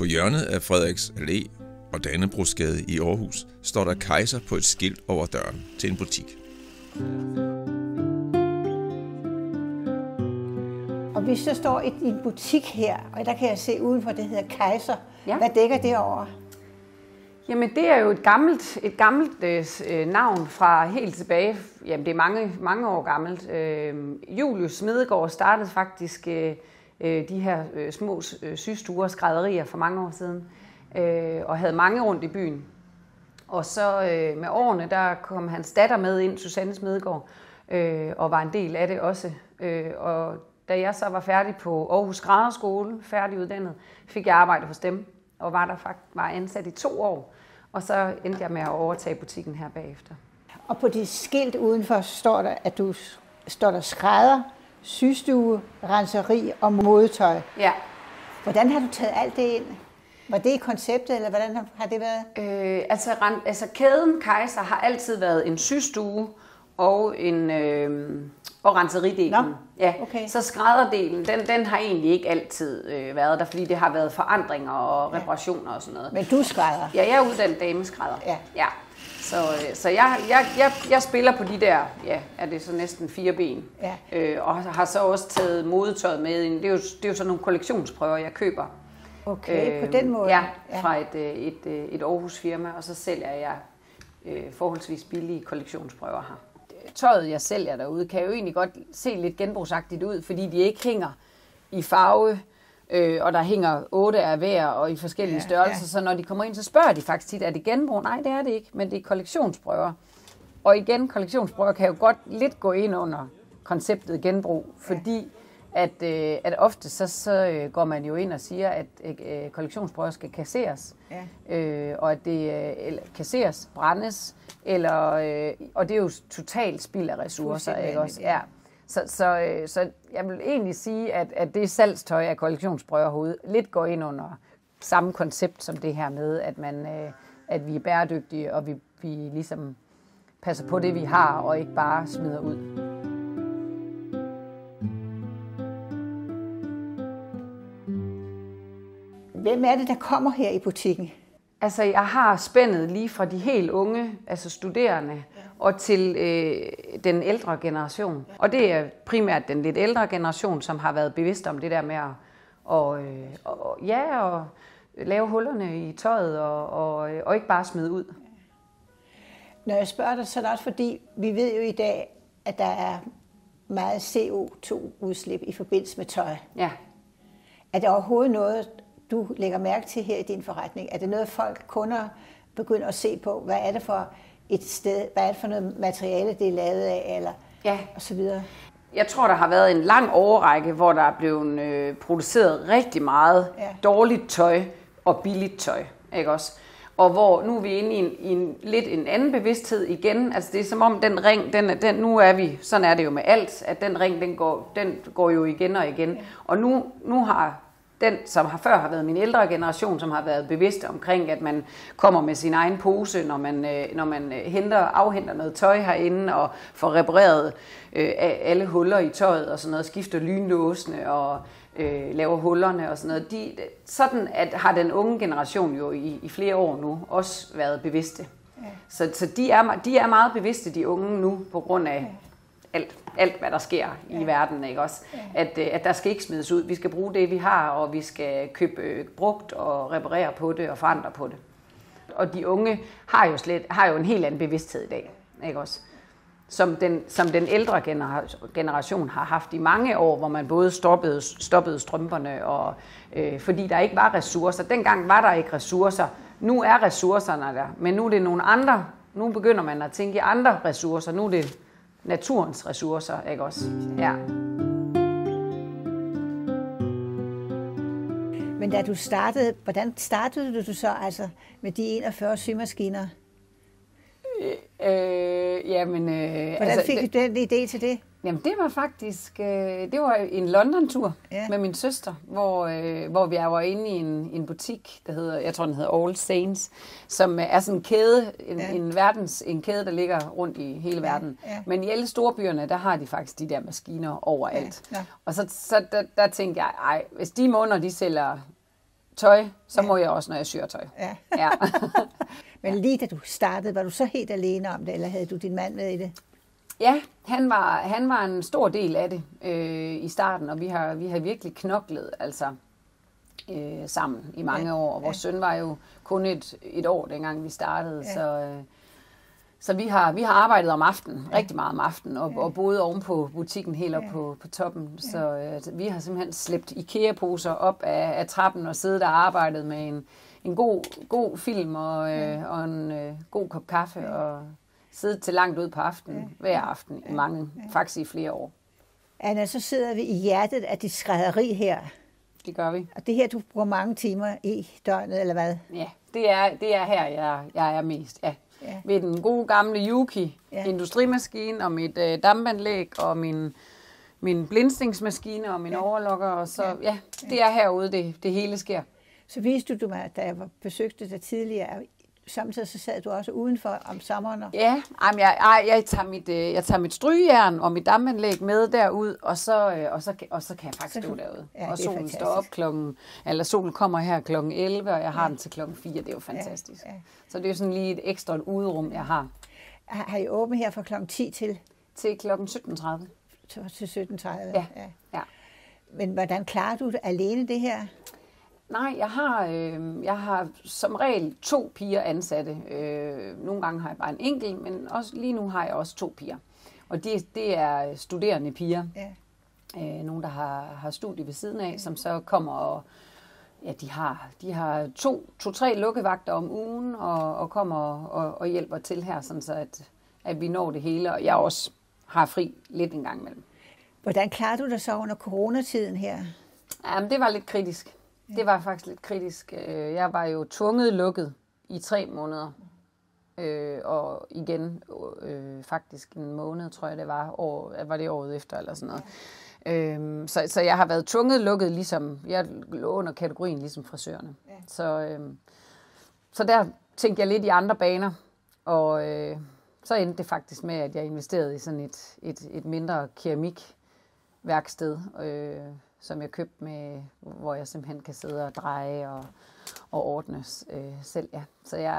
På hjørnet af Frederiks Allé og Dannebrogsgade i Aarhus står der Kaiser på et skilt over døren til en butik. Og vi så står i en butik her, og der kan jeg se udenfor, det hedder Kaiser. Ja. Hvad dækker det over? Jamen det er jo et gammelt navn fra helt tilbage, jamen det er mange år gammelt. Julius Smedegaard startede faktisk de her små systuer og skrædderier for mange år siden, og havde mange rundt i byen. Og så med årene, der kom hans datter med ind, Susanne Smedegaard, og var en del af det også. Og da jeg så var færdig på Aarhus Skrædderskole, færdiguddannet, fik jeg arbejde hos dem, og var ansat i 2 år. Og så endte jeg med at overtage butikken her bagefter. Og på det skilt udenfor står der, at du står der skrædder, systue, renseri og modetøj. Ja. Hvordan har du taget alt det ind? Var det konceptet, eller hvordan har det været? Altså kæden Kaiser har altid været en systue og og renseridelen. Nå, ja. okay. Så skrædderdelen, den har egentlig ikke altid været der, fordi det har været forandringer og reparationer og sådan noget. Men du skrædder? Ja, jeg er uddannet dameskrædder. Ja. Så jeg spiller på de der, ja, er det så næsten 4 ben. Ja. Og har så også taget modetøjet med ind. Det er jo sådan nogle kollektionsprøver, jeg køber. Okay, på den måde? Ja, fra et Aarhus firma, og så sælger jeg forholdsvis billige kollektionsprøver her. Tøjet, jeg sælger derude, kan jo egentlig godt se lidt genbrugsagtigt ud, fordi de ikke hænger i farve, og der hænger 8 af hver og i forskellige størrelser, så når de kommer ind, så spørger de faktisk tit, er det genbrug? Nej, det er det ikke, men det er kollektionsprøver. Og igen, kollektionsprøver kan jo godt lidt gå ind under konceptet genbrug, fordi at ofte så går man jo ind og siger, at kollektionsprøver skal kasseres, og at det kasseres, brændes, og det er jo totalt spild af ressourcer, ikke også? Ja. Så jeg vil egentlig sige, at det salgstøj af kollektionsprøver lidt går ind under samme koncept som det her med, at vi er bæredygtige, og vi ligesom passer på det, vi har, og ikke bare smider ud. Hvem er det, der kommer her i butikken? Altså, jeg har spændet lige fra de helt unge, altså studerende, og til den ældre generation. Og det er primært den lidt ældre generation, som har været bevidst om det der med at lave hullerne i tøjet og ikke bare smide ud. Når jeg spørger dig, så er det også fordi, vi ved jo i dag, at der er meget CO2-udslip i forbindelse med tøj. Ja. Er det overhovedet noget, du lægger mærke til her i din forretning? Er det noget, kunder begynder at se på? Hvad er det for et sted? Hvad er det for noget materiale, det er lavet af? Eller og så videre? Jeg tror, der har været en lang årrække, hvor der er blevet produceret rigtig meget dårligt tøj og billigt tøj. Ikke også? Og hvor nu er vi inde i en anden bevidsthed igen. Altså det er som om den ring, nu er vi, sådan er det jo med alt, at den ring, den går jo igen og igen. Og nu har den, som før har været min ældre generation, som har været bevidst omkring, at man kommer med sin egen pose, når man afhenter noget tøj herinde, og får repareret alle huller i tøjet og sådan noget, skifter lynlåsene og laver hullerne og sådan noget. Sådan har den unge generation jo i flere år nu også været bevidste. Ja. Så de er meget bevidste, de unge nu, på grund af alt hvad der sker i verden, ikke også? At der skal ikke smides ud. Vi skal bruge det, vi har, og vi skal købe brugt og reparere på det og forandre på det. Og de unge har jo en helt anden bevidsthed i dag, ikke også? Som den ældre generation har haft i mange år, hvor man både stoppede strømperne, og fordi der ikke var ressourcer. Dengang var der ikke ressourcer. Nu er ressourcerne der, men nu er det nogle andre. Nu begynder man at tænke i andre ressourcer. Nu er det naturens ressourcer, ikke også? Ja. Men da du startede, hvordan startede du så altså med de 41 symaskiner? Hvordan fik du den idé til det? Jamen det var faktisk, det var en London-tur med min søster, hvor vi var inde i en butik, der hedder, jeg tror den hedder All Saints, som er sådan en kæde, en kæde, der ligger rundt i hele verden. Ja. Men i alle storbyerne, der har de faktisk de der maskiner overalt. Ja. Og så der tænkte jeg, hvis de måneder, de sælger tøj, så må jeg også, når jeg syr tøj. Ja. Ja. Men lige da du startede, var du så helt alene om det, eller havde du din mand med i det? Ja, han var en stor del af det i starten, og vi har virkelig knoklet sammen i mange år. Og vores søn var jo kun et år, dengang vi startede, så vi har arbejdet om aftenen, rigtig meget om aftenen, og boede oven på butikken helt op på toppen. Så vi har simpelthen slæbt IKEA-poser op af trappen og siddet og arbejdet med en god film og en god kop kaffe og siddet til langt ud på aftenen, hver aften i mange, faktisk i flere år. Anna, så sidder vi i hjertet af dit skrædderi her. Det gør vi. Og det her, du bruger mange timer i døgnet, eller hvad? Ja, det er her, jeg er mest, ja. Ved den gode gamle Juki industrimaskine og mit dampanlæg og min blindsningsmaskine og min overlokker. Og så, det er herude, det hele sker. Så viste du mig, da jeg besøgte dig tidligere, samtidig så sad du også udenfor om sommeren? Ja, jeg tager mit strygejern og mit dampanlæg med derud, og så kan jeg faktisk stå derude. Og solen står op solen kommer her klokken 11, og jeg har den til klokken 4. Det er jo fantastisk. Så det er jo sådan lige et ekstra uderum, jeg har. Har I åbent her fra klokken 10 til? Til klokken 17.30. Til 17.30? Ja. Men hvordan klarer du det alene, det her? Nej, jeg har som regel 2 piger ansatte. Nogle gange har jeg bare en enkelt, men også, lige nu har jeg også 2 piger. Og det er studerende piger. Ja. Nogle, der har studie ved siden af, som så kommer og de har 2-3 lukkevagter om ugen og kommer og hjælper til her, sådan så at vi når det hele. Og jeg også har fri lidt en gang imellem. Hvordan klarer du dig så under coronatiden her? Jamen, det var lidt kritisk. Det var faktisk lidt kritisk. Jeg var jo tvunget lukket i 3 måneder. Og igen faktisk en måned, tror jeg det var. Var det året efter eller sådan noget. Så jeg har været tvunget lukket, ligesom jeg lå under kategorien ligesom frisørerne. Så der tænkte jeg lidt i andre baner. Og så endte det faktisk med, at jeg investerede i sådan et mindre keramikværksted, som jeg købte med, hvor jeg simpelthen kan sidde og dreje og ordne selv. Ja.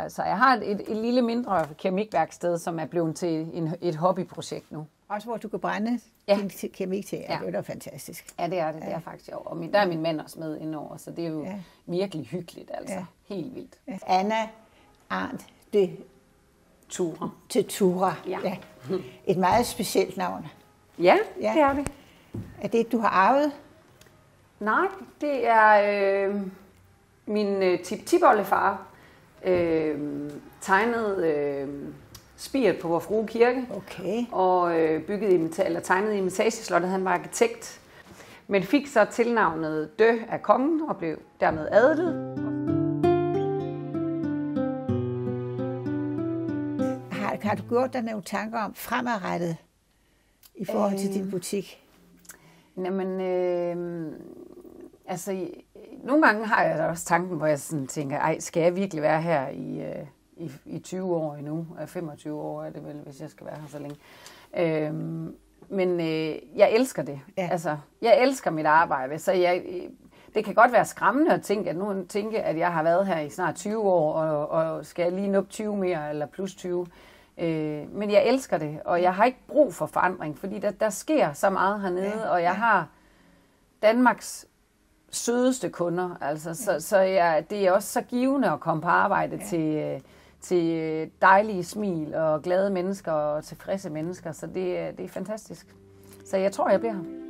Så jeg har et lille mindre keramikværksted, som er blevet til et hobbyprojekt nu. Også hvor du kan brænde din keramik til. Ja. Det er da fantastisk. Ja, det er det. Det er faktisk sjovt. Og der er min mand også med indover, så det er jo virkelig hyggeligt. Altså. Ja. Helt vildt. Ja. Anna Arndt de Tura. Ja. Et meget specielt navn. Ja, det er det. Er det, du har arvet? Nej, det er min tip-tip-oldefar tegnede spiret på Vor Frue Kirke. Okay. Og tegnede imitageslottet. Han var arkitekt, men fik så tilnavnet Dø af kongen og blev dermed adlet. Har du gjort dig nogle tanker om fremadrettet i forhold til din butik? Jamen, nogle gange har jeg da også tanken, hvor jeg sådan tænker, skal jeg virkelig være her i 20 år endnu? 25 år er det vel, hvis jeg skal være her så længe. Men jeg elsker det. Ja. Altså, jeg elsker mit arbejde, så det kan godt være skræmmende at tænke, at jeg har været her i snart 20 år, og skal jeg lige nå 20 mere, eller plus 20. Men jeg elsker det, og jeg har ikke brug for forandring, fordi der sker så meget hernede, og jeg har Danmarks sødeste kunder. Altså, det er også så givende at komme på arbejde til dejlige smil og glade mennesker og tilfredse mennesker, så det er fantastisk. Så jeg tror, jeg bliver her.